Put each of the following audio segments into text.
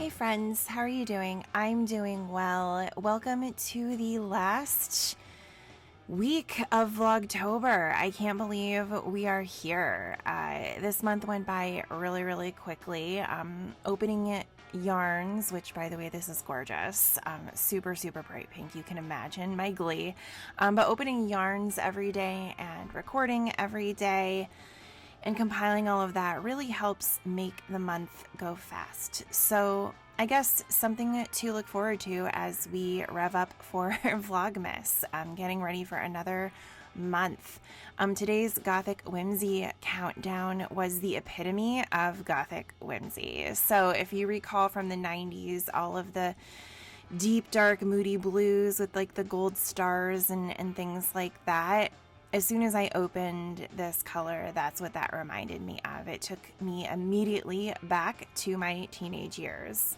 Hi friends, how are you doing? I'm doing well. Welcome to the last week of Vlogtober. I can't believe we are here. This month went by really quickly. Opening yarns, which by the way, this is gorgeous. Super bright pink, you can imagine my glee. But opening yarns every day and recording every day and compiling all of that really helps make the month go fast. So I guess something to look forward to as we rev up for Vlogmas, getting ready for another month. Today's Gothic Whimsy countdown was the epitome of Gothic Whimsy. So if you recall from the 90s, all of the deep, dark, moody blues with like the gold stars and things like that, as soon as I opened this color, that's what that reminded me of. It took me immediately back to my teenage years.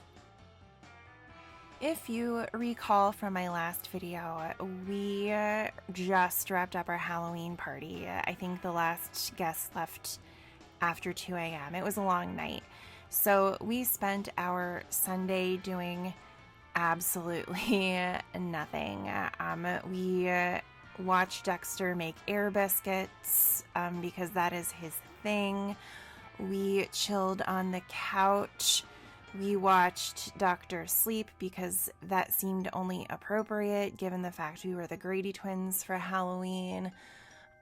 If you recall from my last video, we just wrapped up our Halloween party. I think the last guest left after 2 a.m. It was a long night. So we spent our Sunday doing absolutely nothing. We watched Dexter make air biscuits because that is his thing. We chilled on the couch. We watched Doctor sleep because that seemed only appropriate given the fact we were the Grady twins for Halloween.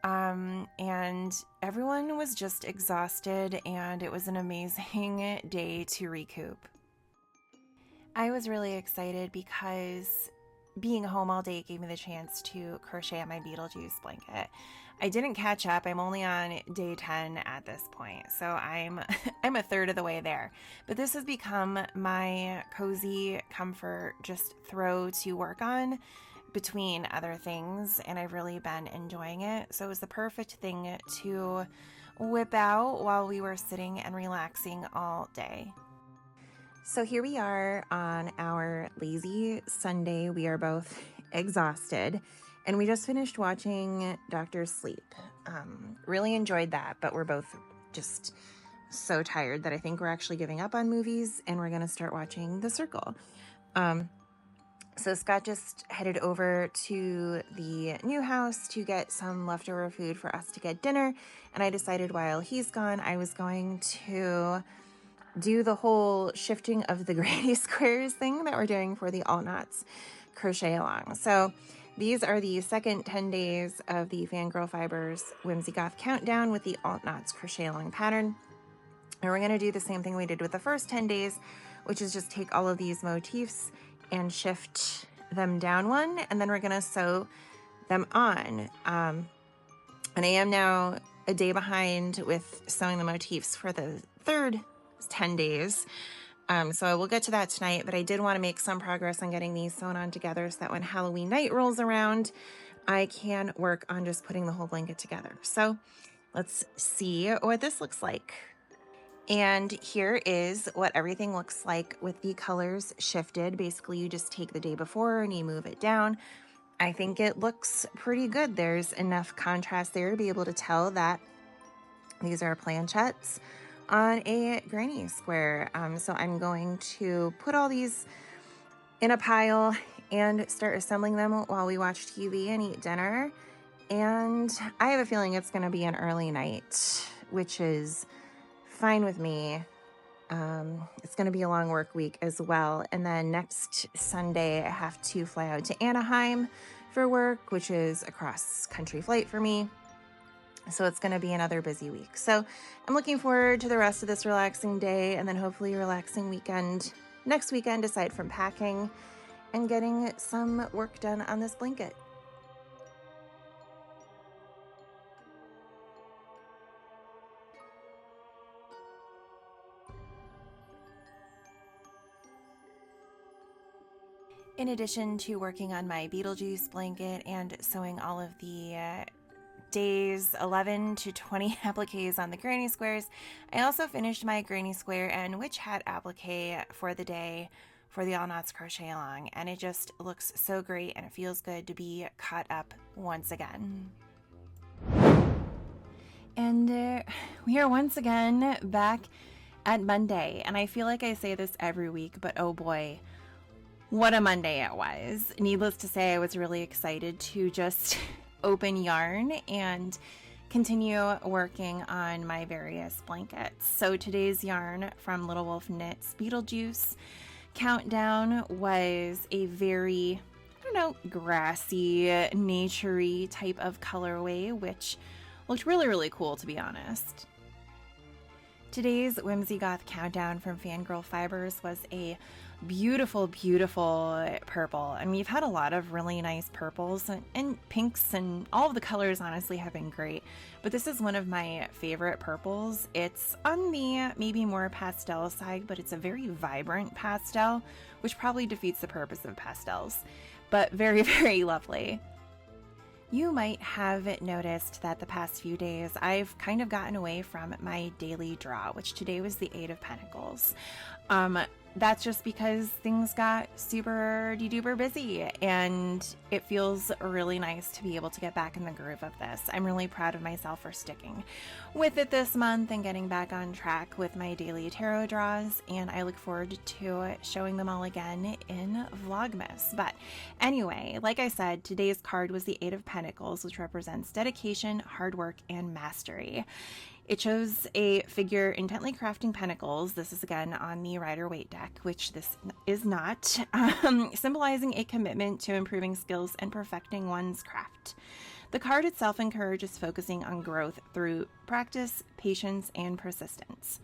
And everyone was just exhausted, and it was an amazing day to recoup. I was really excited because being home all day gave me the chance to crochet on my Beetlejuice blanket. I didn't catch up. I'm only on day 10 at this point, so I'm a third of the way there. But this has become my cozy comfort just throw to work on between other things, and I've really been enjoying it. So it was the perfect thing to whip out while we were sitting and relaxing all day. So here we are on our lazy Sunday. We are both exhausted, and we just finished watching Dr. Sleep. Really enjoyed that, but we're both just so tired that I think we're actually giving up on movies, and we're going to start watching The Circle. So Scott just headed over to the new house to get some leftover food for us to get dinner, and I decided while he's gone, I was going to do the whole shifting of the granny squares thing that we're doing for the Alt Knots crochet along. So these are the second 10 days of the Fangirl Fibers Whimsy Goth countdown with the Alt Knots crochet along pattern. And we're going to do the same thing we did with the first 10 days, which is just take all of these motifs and shift them down one, and then we're going to sew them on. And I am now a day behind with sewing the motifs for the third 10 days. So I will get to that tonight, but I did want to make some progress on getting these sewn on together so that when Halloween night rolls around, I can work on just putting the whole blanket together. So let's see what this looks like. And here is what everything looks like with the colors shifted. Basically, you just take the day before and you move it down. I think it looks pretty good. There's enough contrast there to be able to tell that these are planchettes on a granny square. So I'm going to put all these in a pile and start assembling them while we watch TV and eat dinner. And I have a feeling it's going to be an early night, which is fine with me. It's going to be a long work week as well. And then next Sunday, I have to fly out to Anaheim for work, which is a cross-country flight for me. So it's going to be another busy week. So I'm looking forward to the rest of this relaxing day, and then hopefully a relaxing weekend next weekend, aside from packing and getting some work done on this blanket. In addition to working on my Beetlejuice blanket and sewing all of the days 11 to 20 appliques on the granny squares, I also finished my granny square and witch hat applique for the day for the All Knots crochet along, and it just looks so great and it feels good to be caught up once again. And we are once again back at Monday. And I feel like I say this every week, but oh boy, what a Monday it was. Needless to say, I was really excited to just open yarn and continue working on my various blankets. So today's yarn from Little Wolf Knits Beetlejuice Countdown was a very, I don't know, grassy, naturey type of colorway, which looked really, really cool, to be honest. Today's Whimsy Goth Countdown from Fangirl Fibers was a beautiful, beautiful purple. And we've had a lot of really nice purples and pinks, and all of the colors honestly have been great. But this is one of my favorite purples. It's on the maybe more pastel side, but it's a very vibrant pastel, which probably defeats the purpose of pastels, but very, very lovely. You might have noticed that the past few days I've kind of gotten away from my daily draw, which today was the Eight of Pentacles. That's just because things got super duper busy, and it feels really nice to be able to get back in the groove of this. I'm really proud of myself for sticking with it this month and getting back on track with my daily tarot draws, and I look forward to showing them all again in Vlogmas. But anyway, like I said, today's card was the Eight of Pentacles, which represents dedication, hard work, and mastery. It shows a figure intently crafting pentacles. This is again on the Rider-Waite deck, which this is not, symbolizing a commitment to improving skills and perfecting one's craft. The card itself encourages focusing on growth through practice, patience, and persistence.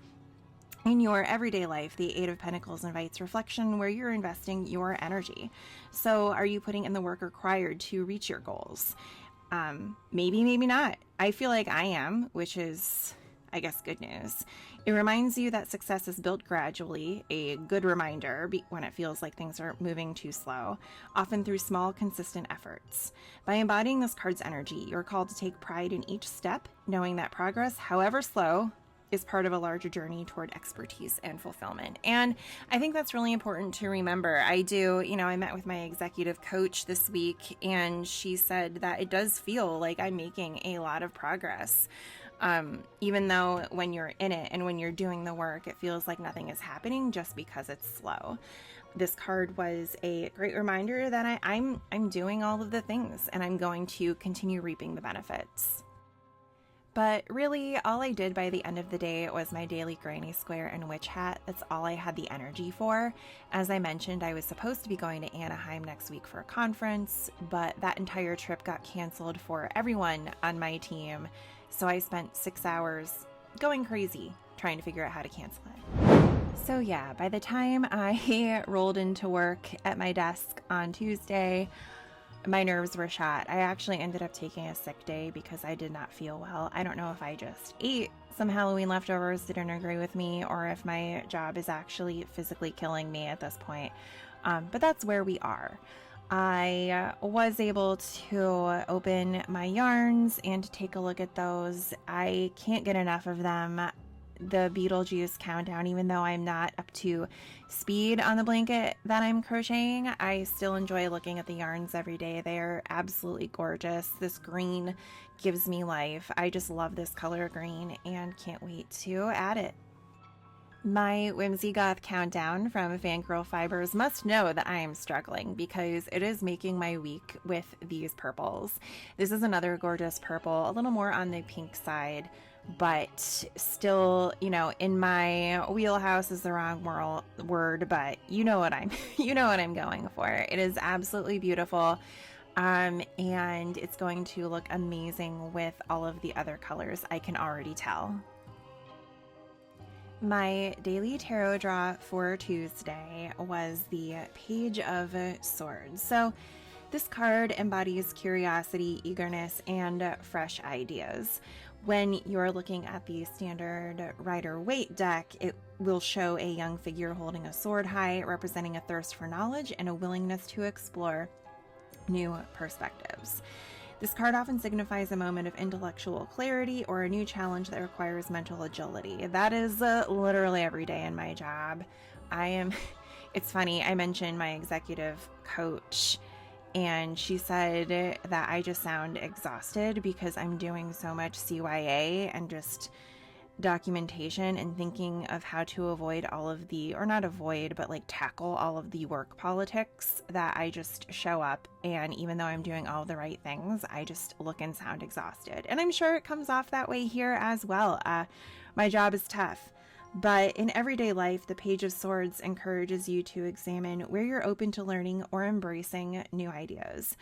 In your everyday life, the Eight of Pentacles invites reflection where you're investing your energy. So are you putting in the work required to reach your goals? Maybe, maybe not. I feel like I am, which is, I guess, good news. It reminds you that success is built gradually, a good reminder when it feels like things are moving too slow, often through small, consistent efforts. By embodying this card's energy, you're called to take pride in each step, knowing that progress, however slow, is part of a larger journey toward expertise and fulfillment. And I think that's really important to remember. I met with my executive coach this week, and she said that it does feel like I'm making a lot of progress. Even though when you're in it and when you're doing the work, it feels like nothing is happening just because it's slow. This card was a great reminder that I'm doing all of the things, and I'm going to continue reaping the benefits. But really, all I did by the end of the day was my daily granny square and witch hat. That's all I had the energy for. As I mentioned, I was supposed to be going to Anaheim next week for a conference, but that entire trip got canceled for everyone on my team. So I spent 6 hours going crazy trying to figure out how to cancel it. So yeah, by the time I rolled into work at my desk on Tuesday, my nerves were shot. I actually ended up taking a sick day because I did not feel well. I don't know if I just ate some Halloween leftovers that didn't agree with me, or if my job is actually physically killing me at this point. But that's where we are. I was able to open my yarns and to take a look at those. I can't get enough of them. The Beetlejuice Countdown, even though I'm not up to speed on the blanket that I'm crocheting, I still enjoy looking at the yarns every day. They're absolutely gorgeous. This green gives me life. I just love this color green and can't wait to add it. My Whimsy Goth Countdown from Fangirl Fibers must know that I am struggling because it is making my week with these purples. This is another gorgeous purple, a little more on the pink side, but still, in my wheelhouse is the wrong word, but you know what I'm going for. It is absolutely beautiful. And it's going to look amazing with all of the other colors, I can already tell. My daily tarot draw for Tuesday was the Page of Swords. So this card embodies curiosity, eagerness, and fresh ideas. When you're looking at the standard Rider-Waite deck, it will show a young figure holding a sword high, representing a thirst for knowledge and a willingness to explore new perspectives. This card often signifies a moment of intellectual clarity or a new challenge that requires mental agility. That is literally every day in my job. It's funny, I mentioned my executive coach, and she said that I just sound exhausted because I'm doing so much CYA and just documentation and thinking of how to avoid all of the, or not avoid, but like tackle all of the work politics that I just show up. And even though I'm doing all the right things, I just look and sound exhausted. And I'm sure it comes off that way here as well. My job is tough. But in everyday life, the Page of Swords encourages you to examine where you're open to learning or embracing new ideas.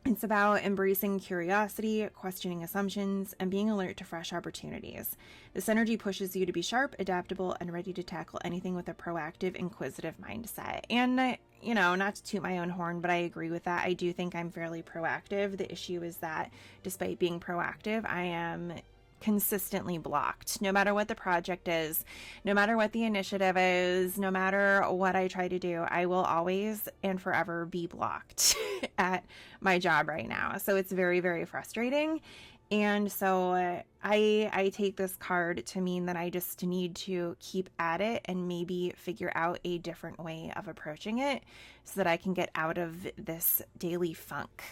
It's about embracing curiosity, questioning assumptions, and being alert to fresh opportunities. This energy pushes you to be sharp, adaptable, and ready to tackle anything with a proactive, inquisitive mindset. And, you know, not to toot my own horn, but I agree with that. I do think I'm fairly proactive. The issue is that despite being proactive, I am consistently blocked. No matter what the project is, no matter what the initiative is, no matter what I try to do, I will always and forever be blocked at my job right now. So it's very, very frustrating. And so I take this card to mean that I just need to keep at it and maybe figure out a different way of approaching it so that I can get out of this daily funk.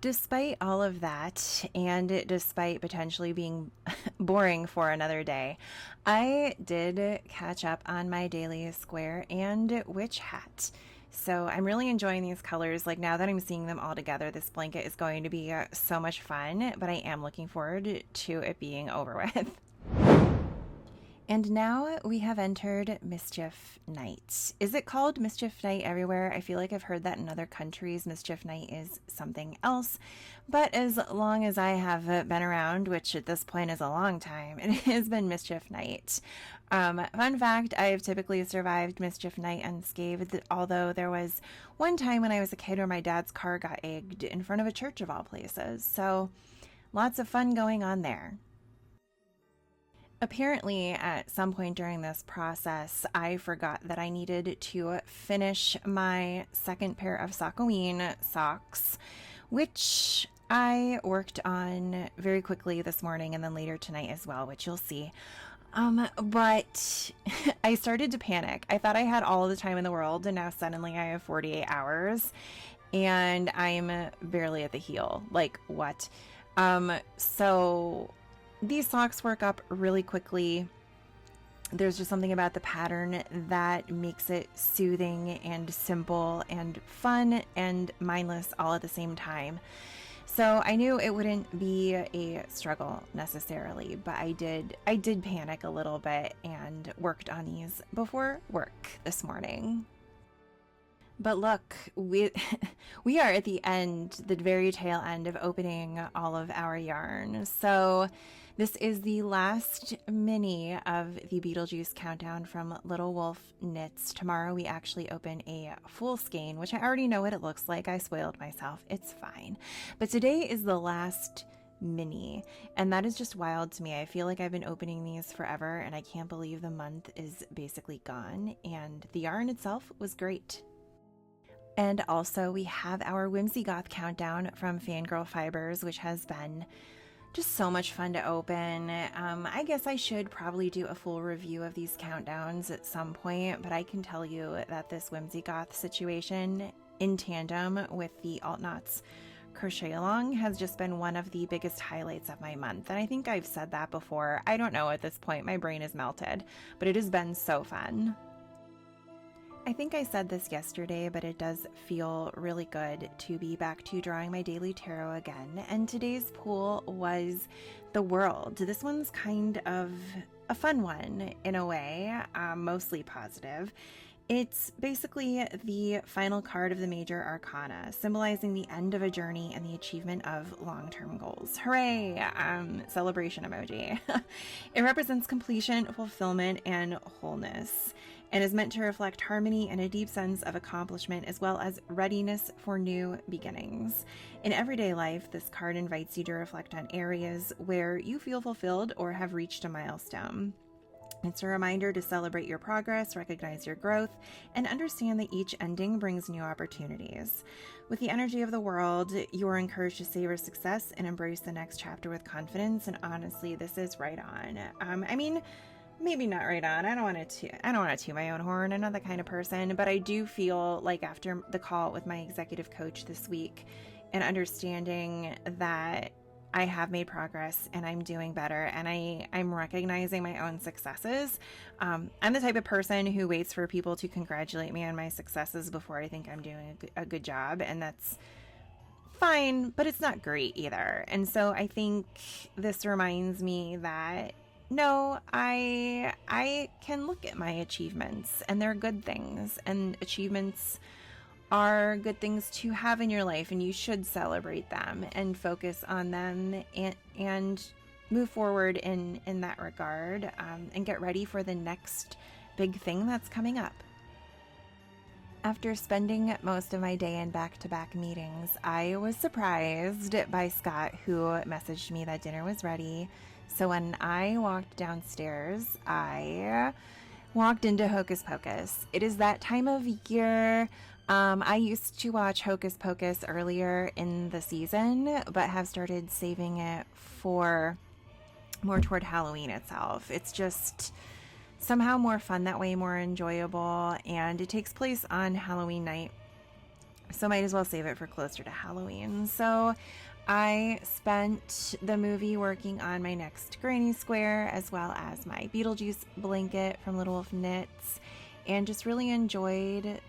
Despite all of that, and despite potentially being boring for another day, I did catch up on my daily square and witch hat. So I'm really enjoying these colors. Like now that I'm seeing them all together, this blanket is going to be so much fun, but I am looking forward to it being over with. And now we have entered Mischief Night. Is it called Mischief Night everywhere? I feel like I've heard that in other countries. Mischief Night is something else. But as long as I have been around, which at this point is a long time, it has been Mischief Night. Fun fact, I have typically survived Mischief Night unscathed, although there was one time when I was a kid where my dad's car got egged in front of a church of all places. So lots of fun going on there. Apparently, at some point during this process, I forgot that I needed to finish my second pair of Sakoween socks, which I worked on very quickly this morning and then later tonight as well, which you'll see. But I started to panic. I thought I had all of the time in the world, and now suddenly I have 48 hours, and I'm barely at the heel. Like, what? So these socks work up really quickly. There's just something about the pattern that makes it soothing and simple and fun and mindless all at the same time. So I knew it wouldn't be a struggle necessarily, but I did panic a little bit and worked on these before work this morning. But look, we are at the end, the very tail end of opening all of our yarn. So this is the last mini of the Beetlejuice countdown from Little Wolf Knits. Tomorrow we actually open a full skein, which I already know what it looks like. I spoiled myself. It's fine. But today is the last mini, and that is just wild to me. I feel like I've been opening these forever, and I can't believe the month is basically gone, and the yarn itself was great. And also we have our Whimsy Goth countdown from Fangirl Fibers, which has been just so much fun to open. I guess I should probably do a full review of these countdowns at some point, but I can tell you that this Whimsy Goth situation in tandem with the Alt Knots Crochet Along has just been one of the biggest highlights of my month. And I think I've said that before. I don't know at this point. My brain is melted, but it has been so fun. I think I said this yesterday, but it does feel really good to be back to drawing my daily tarot again. And today's pool was the World. This one's kind of a fun one in a way, mostly positive. It's basically the final card of the major arcana, symbolizing the end of a journey and the achievement of long-term goals. Hooray! Celebration emoji. It represents completion, fulfillment, and wholeness, and is meant to reflect harmony and a deep sense of accomplishment, as well as readiness for new beginnings. In everyday life, this card invites you to reflect on areas where you feel fulfilled or have reached a milestone. It's a reminder to celebrate your progress, recognize your growth, and understand that each ending brings new opportunities. With the energy of the World, you are encouraged to savor success and embrace the next chapter with confidence, and honestly, this is right on. Maybe not right on. I don't want to toot my own horn. I'm not that kind of person, but I do feel like after the call with my executive coach this week and understanding that I have made progress and I'm doing better, and I'm recognizing my own successes. I'm the type of person who waits for people to congratulate me on my successes before I think I'm doing a good job, and that's fine, but it's not great either. And so I think this reminds me that no, I can look at my achievements, and they're good things, and achievements are good things to have in your life, and you should celebrate them and focus on them, and move forward in that regard, and get ready for the next big thing that's coming up. After spending most of my day in back-to-back meetings, I was surprised by Scott, who messaged me that dinner was ready. So when I walked downstairs, I walked into Hocus Pocus. It is that time of year. I used to watch Hocus Pocus earlier in the season, but have started saving it for more toward Halloween itself. It's just somehow more fun that way, more enjoyable, and it takes place on Halloween night, so might as well save it for closer to Halloween. So I spent the movie working on my next granny square, as well as my Beetlejuice blanket from Little Wolf Knits, and just really enjoyed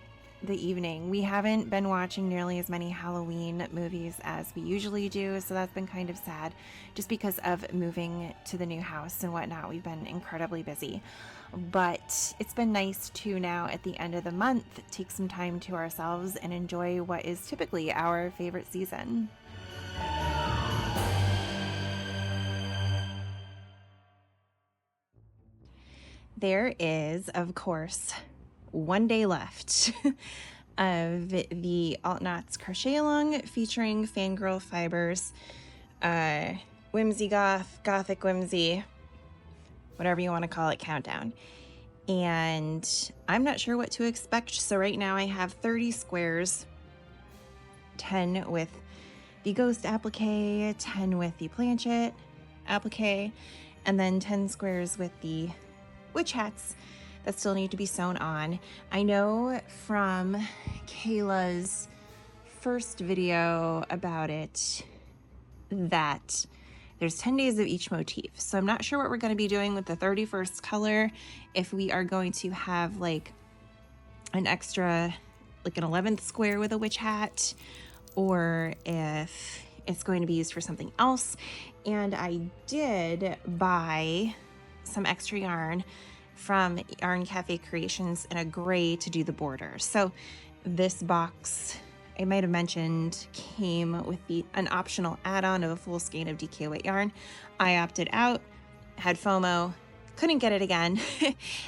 the evening. We haven't been watching nearly as many Halloween movies as we usually do, so that's been kind of sad, just because of moving to the new house and whatnot. We've been incredibly busy, but it's been nice to now at the end of the month take some time to ourselves and enjoy what is typically our favorite season. There is, of course, one day left of the Alt Knots Crochet Along featuring Fangirl Fibers, Whimsy Goth, Gothic Whimsy, whatever you want to call it, countdown. And I'm not sure what to expect. So right now I have 30 squares, 10 with the Ghost applique, 10 with the Planchet applique, and then 10 squares with the witch hats that still need to be sewn on. I know from Kayla's first video about it that there's 10 days of each motif. So I'm not sure what we're going to be doing with the 31st color, if we are going to have like an extra, like an 11th square with a witch hat, or if it's going to be used for something else. And I did buy some extra yarn from Yarn Cafe Creations in a gray to do the border. So this box, I might have mentioned, came with an optional add-on of a full skein of DK weight yarn. I opted out, had FOMO, couldn't get it again,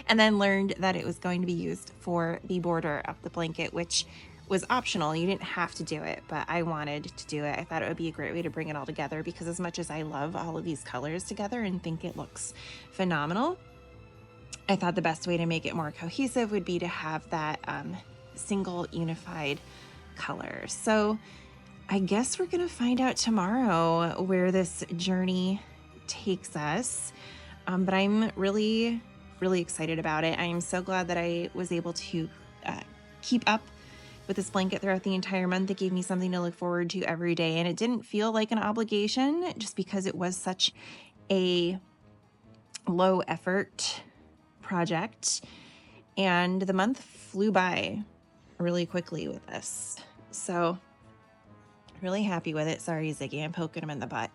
and then learned that it was going to be used for the border of the blanket, which was optional. You didn't have to do it, but I wanted to do it. I thought it would be a great way to bring it all together, because as much as I love all of these colors together and think it looks phenomenal, I thought the best way to make it more cohesive would be to have that single unified color. So I guess we're gonna find out tomorrow where this journey takes us. But I'm really, really excited about it. I am so glad that I was able to keep up with this blanket throughout the entire month. It gave me something to look forward to every day, and it didn't feel like an obligation just because it was such a low effort project, and the month flew by really quickly with this. So really happy with it. Sorry, Ziggy, I'm poking him in the butt.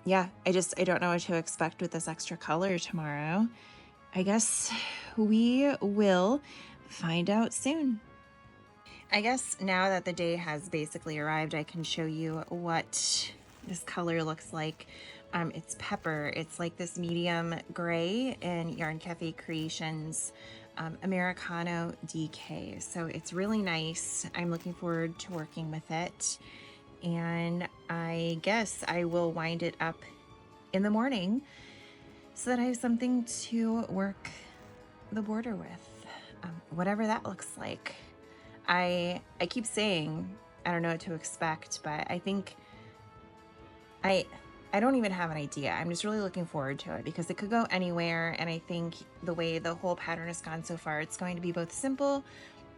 Yeah, I don't know what to expect with this extra color tomorrow. I guess we will find out soon. I guess now that the day has basically arrived, I can show you what this color looks like. It's pepper. It's like this medium gray in Yarn Cafe Creations Americano DK. So it's really nice. I'm looking forward to working with it. And I guess I will wind it up in the morning so that I have something to work the border with, whatever that looks like. I keep saying I don't know what to expect, but I think I don't even have an idea. I'm just really looking forward to it because it could go anywhere, and I think the way the whole pattern has gone so far, it's going to be both simple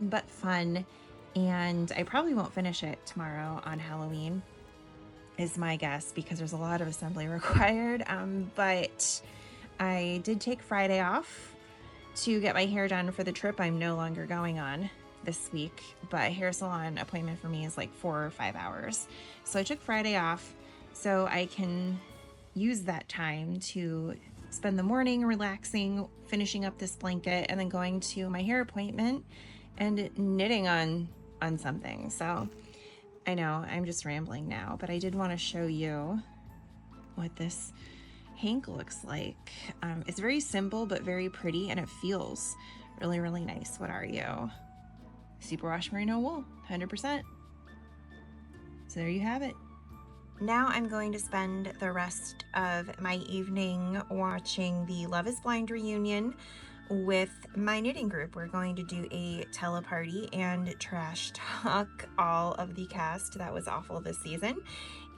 but fun. And I probably won't finish it tomorrow on Halloween. is my guess because there's a lot of assembly required. But I did take Friday off to get my hair done for the trip I'm no longer going on this week, but hair salon appointment for me is like 4 or 5 hours. So I took Friday off so I can use that time to spend the morning relaxing, finishing up this blanket, and then going to my hair appointment and knitting on something. So I know I'm just rambling now, but I did want to show you what this hank looks like. It's very simple but very pretty, and it feels really, really nice. What are you? Superwash merino wool, 100%. So there you have it. Now I'm going to spend the rest of my evening watching the Love is Blind reunion with my knitting group. We're going to do a teleparty and trash talk all of the cast that was awful this season.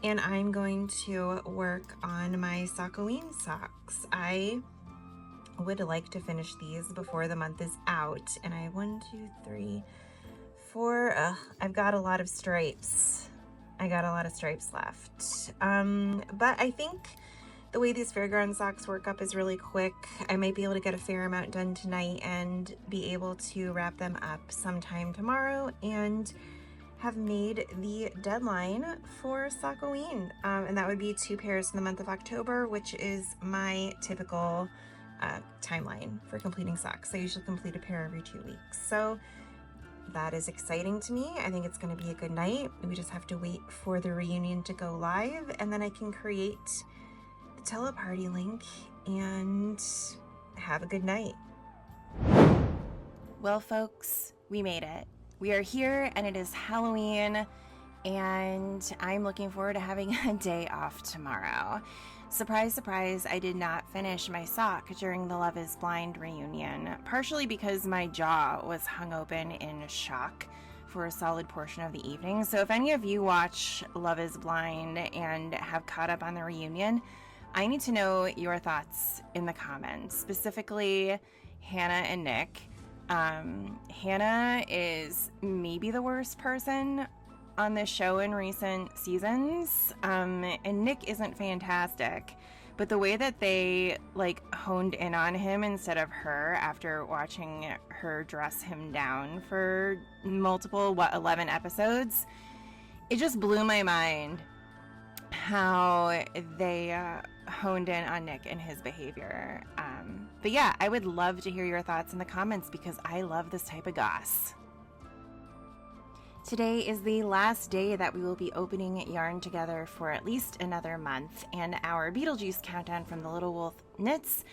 And I'm going to work on my Sockoween socks. I would like to finish these before the month is out. And I have 1, 2, 3, 4. I've got a lot of stripes. I got a lot of stripes left. But I think the way these fairground socks work up is really quick. I might be able to get a fair amount done tonight and be able to wrap them up sometime tomorrow and have made the deadline for Sockoween. And that would be 2 pairs in the month of October, which is my typical timeline for completing socks. I usually complete a pair every 2 weeks. So that is exciting to me. I think it's going to be a good night. We just have to wait for the reunion to go live, and then I can create the teleparty link and have a good night. Well, folks, we made it. We are here, and it is Halloween, and I'm looking forward to having a day off tomorrow. Surprise, surprise, I did not finish my sock during the Love is Blind reunion, partially because my jaw was hung open in shock for a solid portion of the evening. So if any of you watch Love is Blind and have caught up on the reunion, I need to know your thoughts in the comments, specifically Hannah and Nick. Hannah is maybe the worst person on this show in recent seasons, and Nick isn't fantastic, but the way that they like honed in on him instead of her after watching her dress him down for multiple 11 episodes, it just blew my mind how they honed in on Nick and his behavior. But yeah, I would love to hear your thoughts in the comments because I love this type of goss. Today is the last day that we will be opening yarn together for at least another month, and our Beetlejuice countdown from the Little Wolf Knits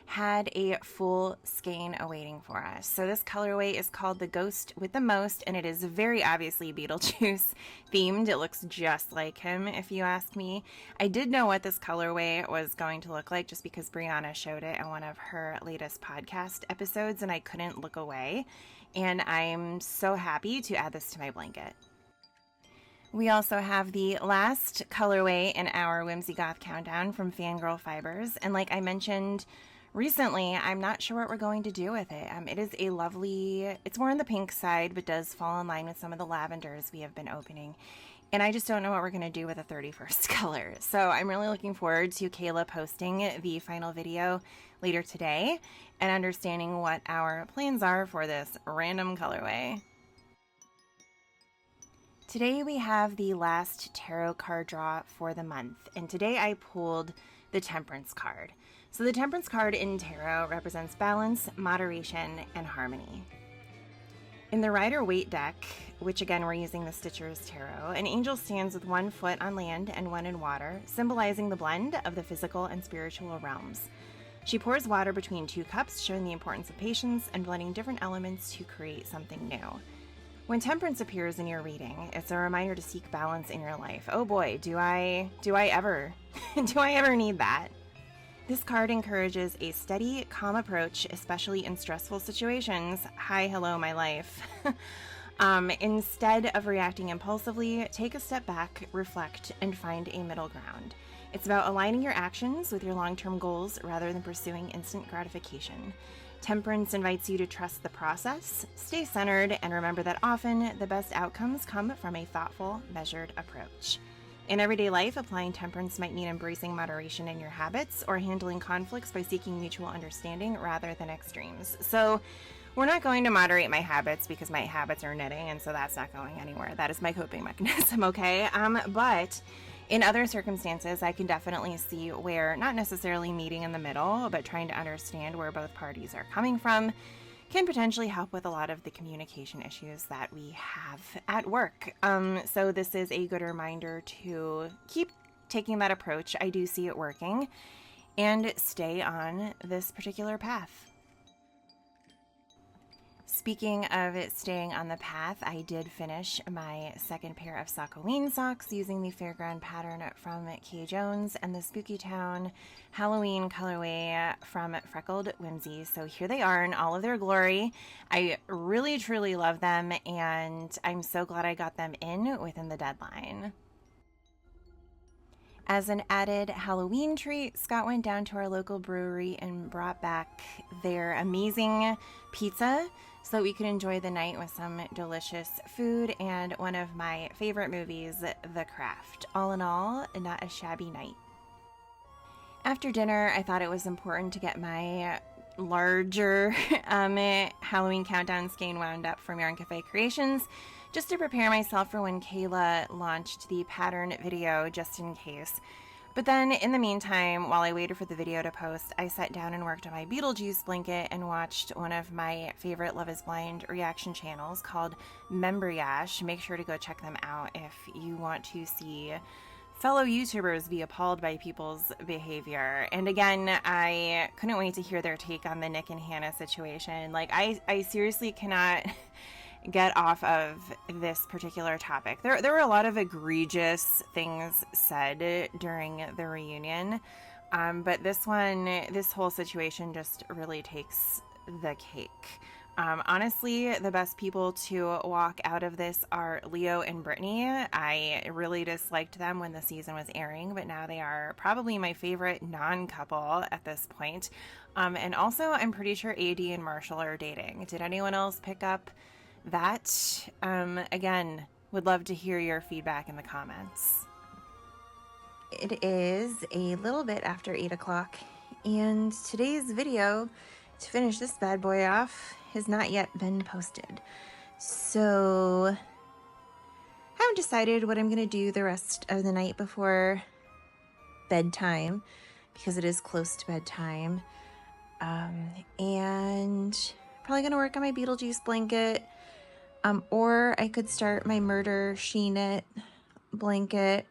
had a full skein awaiting for us. So this colorway is called the Ghost with the Most, and it is very obviously Beetlejuice themed. It looks just like him, if you ask me. I did know what this colorway was going to look like just because Brianna showed it in one of her latest podcast episodes, and I couldn't look away. And I'm so happy to add this to my blanket. We also have the last colorway in our Whimsy Goth countdown from Fangirl Fibers. And like I mentioned recently, I'm not sure what we're going to do with it. It is a lovely, it's more on the pink side, but does fall in line with some of the lavenders we have been opening. And I just don't know what we're going to do with a 31st color. So I'm really looking forward to Kayla posting the final video later today and understanding what our plans are for this random colorway. Today we have the last tarot card draw for the month, and today I pulled the Temperance card. So the Temperance card in tarot represents balance, moderation, and harmony. In the Rider-Waite deck, which again we're using the Stitcher's Tarot, an angel stands with 1 foot on land and 1 in water, symbolizing the blend of the physical and spiritual realms. She pours water between 2 cups, showing the importance of patience and blending different elements to create something new. When Temperance appears in your reading, it's a reminder to seek balance in your life. Oh boy, do I ever need that? This card encourages a steady, calm approach, especially in stressful situations. Hi, hello, my life. Instead of reacting impulsively, take a step back, reflect, and find a middle ground. It's about aligning your actions with your long-term goals rather than pursuing instant gratification. Temperance invites you to trust the process, stay centered, and remember that often the best outcomes come from a thoughtful, measured approach. In everyday life, applying temperance might mean embracing moderation in your habits or handling conflicts by seeking mutual understanding rather than extremes. So we're not going to moderate my habits because my habits are knitting, and so that's not going anywhere. That is my coping mechanism, okay? But in other circumstances, I can definitely see where not necessarily meeting in the middle, but trying to understand where both parties are coming from can potentially help with a lot of the communication issues that we have at work. So this is a good reminder to keep taking that approach. I do see it working, and stay on this particular path. Speaking of staying on the path, I did finish my second pair of Sockoween socks using the Fairground pattern from Kay Jones and the Spooky Town Halloween colorway from Freckled Whimsy. So here they are in all of their glory. I really, truly love them, and I'm so glad I got them in within the deadline. As an added Halloween treat, Scott went down to our local brewery and brought back their amazing pizza so that we could enjoy the night with some delicious food and one of my favorite movies, The Craft. All in all, not a shabby night. After dinner, I thought it was important to get my larger Halloween countdown skein wound up from Yarn Cafe Creations, just to prepare myself for when Kayla launched the pattern video, just in case. But then in the meantime, while I waited for the video to post, I sat down and worked on my Beetlejuice blanket and watched one of my favorite Love is Blind reaction channels called Membriash. Make sure to go check them out if you want to see fellow YouTubers be appalled by people's behavior. And again, I couldn't wait to hear their take on the Nick and Hannah situation. Like, I seriously cannot get off of this particular topic. There were a lot of egregious things said during the reunion, but this whole situation just really takes the cake. Honestly, the best people to walk out of this are Leo and Brittany. I really disliked them when the season was airing, but now they are probably my favorite non-couple at this point. And also, I'm pretty sure AD and Marshall are dating. Did anyone else pick up that? Again, would love to hear your feedback in the comments. It is a little bit after 8 o'clock, and today's video, to finish this bad boy off, has not yet been posted. So I haven't decided what I'm going to do the rest of the night before bedtime, because it is close to bedtime. And probably going to work on my Beetlejuice blanket. Or I could start my Murder She Knit blanket,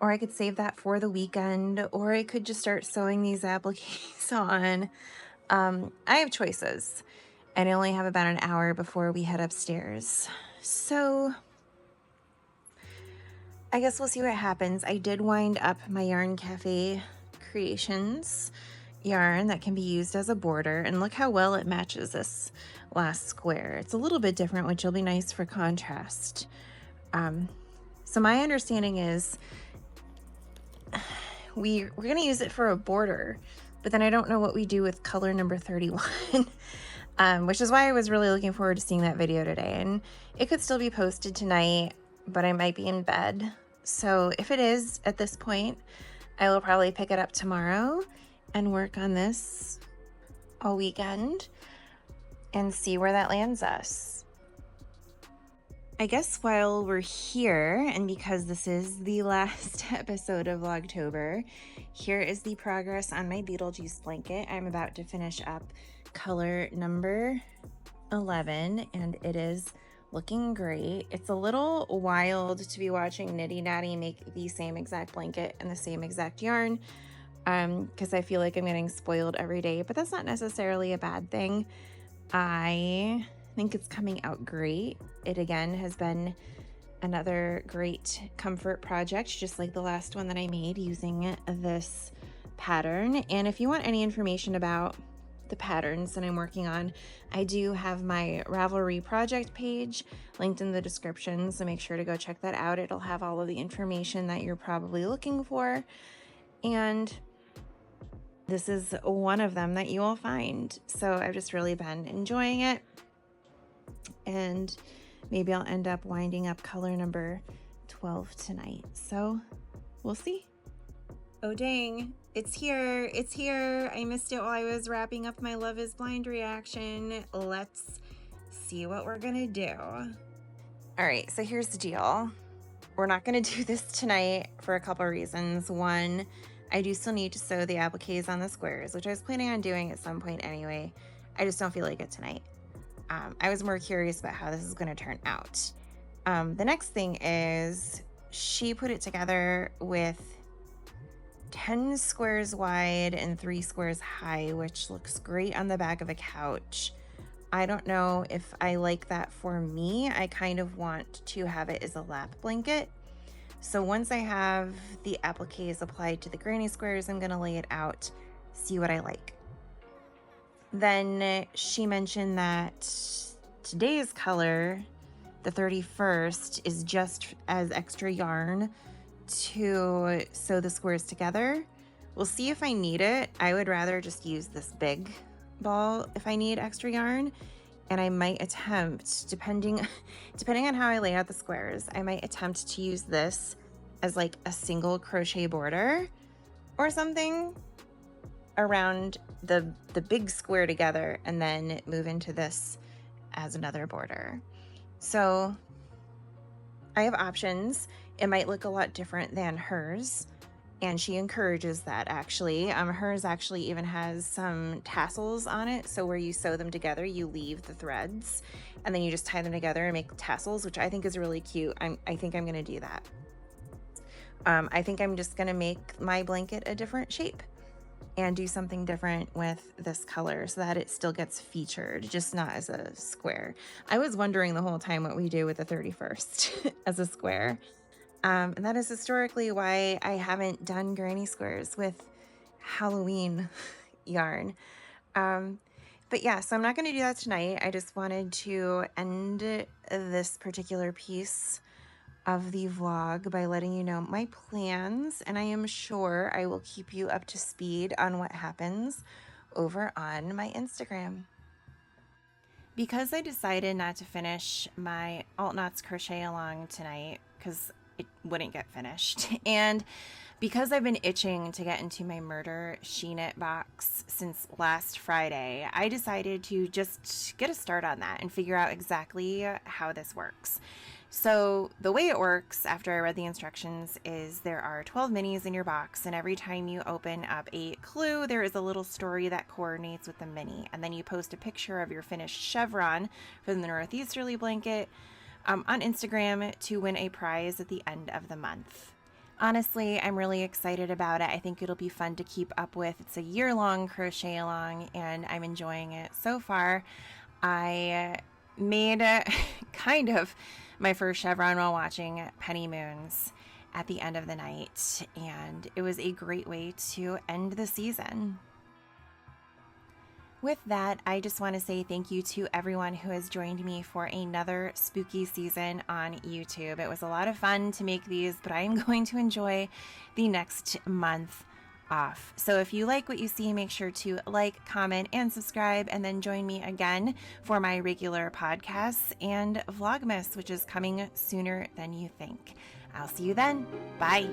or I could save that for the weekend, or I could just start sewing these appliques on. I have choices, and I only have about an hour before we head upstairs. So I guess we'll see what happens. I did wind up my Yarn Cafe Creations yarn that can be used as a border, and look how well it matches this last square. It's a little bit different, which will be nice for contrast. So my understanding is we're going to use it for a border, but then I don't know what we do with color number 31, which is why I was really looking forward to seeing that video today. And it could still be posted tonight, but I might be in bed. So if it is at this point, I will probably pick it up tomorrow and work on this all weekend and see where that lands us. I guess while we're here, and because this is the last episode of Vlogtober, here is the progress on my Beetlejuice blanket. I'm about to finish up color number 11, and it is looking great. It's a little wild to be watching Nitty Natty make the same exact blanket and the same exact yarn, because I feel like I'm getting spoiled every day, but that's not necessarily a bad thing. I think it's coming out great. It again has been another great comfort project, just like the last one that I made using this pattern. And if you want any information about the patterns that I'm working on, I do have my Ravelry project page linked in the description, so make sure to go check that out. It'll have all of the information that you're probably looking for, and this is one of them that you will find. So I've just really been enjoying it, and maybe I'll end up winding up color number 12 tonight. So We'll see. Oh dang, it's here, it's here. I missed it while I was wrapping up my Love is Blind reaction. Let's see what we're gonna do. All right, so here's the deal. We're not gonna do this tonight for a couple of reasons. One, I do still need to sew the appliques on the squares, which I was planning on doing at some point anyway. I just don't feel like it tonight. I was more curious about how this is gonna turn out. The next thing is she put it together with 10 squares wide and 3 squares high, which looks great on the back of a couch. I don't know if I like that for me. I kind of want to have it as a lap blanket. So once I have the appliques applied to the granny squares, I'm gonna lay it out, see what I like. Then she mentioned that today's color, the 31st, is just as extra yarn to sew the squares together. We'll see if I need it. I would rather just use this big ball if I need extra yarn, and I might attempt, depending on how I lay out the squares, I might attempt to use this as like a single crochet border or something around the big square together, and then move into this as another border. So I have options. It might look a lot different than hers, and she encourages that actually. Hers actually even has some tassels on it, so where you sew them together, you leave the threads, and then you just tie them together and make tassels, which I think is really cute. I think I'm gonna do that. I think I'm just gonna make my blanket a different shape and do something different with this color so that it still gets featured, just not as a square. I was wondering the whole time what we do with the 31st as a square. And that is historically why I haven't done granny squares with Halloween yarn. But yeah, so I'm not gonna do that tonight. I just wanted to end this particular piece of the vlog by letting you know my plans, and I am sure I will keep you up to speed on what happens over on my Instagram. Because I decided not to finish my Alt Knots crochet along tonight because it wouldn't get finished, and because I've been itching to get into my Murder She Knit box since last Friday, I decided to just get a start on that and figure out exactly how this works. So the way it works, after I read the instructions, is there are 12 minis in your box, and every time you open up a clue, there is a little story that coordinates with the mini, and then you post a picture of your finished chevron from the Northeasterly blanket on Instagram to win a prize at the end of the month. Honestly, I'm really excited about it. I think it'll be fun to keep up with. It's a year-long crochet along, and I'm enjoying it so far. I made kind of my first chevron while watching Penny Moons at the end of the night, and it was a great way to end the season. With that, I just want to say thank you to everyone who has joined me for another spooky season on YouTube. It was a lot of fun to make these, but I am going to enjoy the next month off. So if you like what you see, make sure to like, comment, and subscribe, and then join me again for my regular podcasts and Vlogmas, which is coming sooner than you think. I'll see you then. Bye.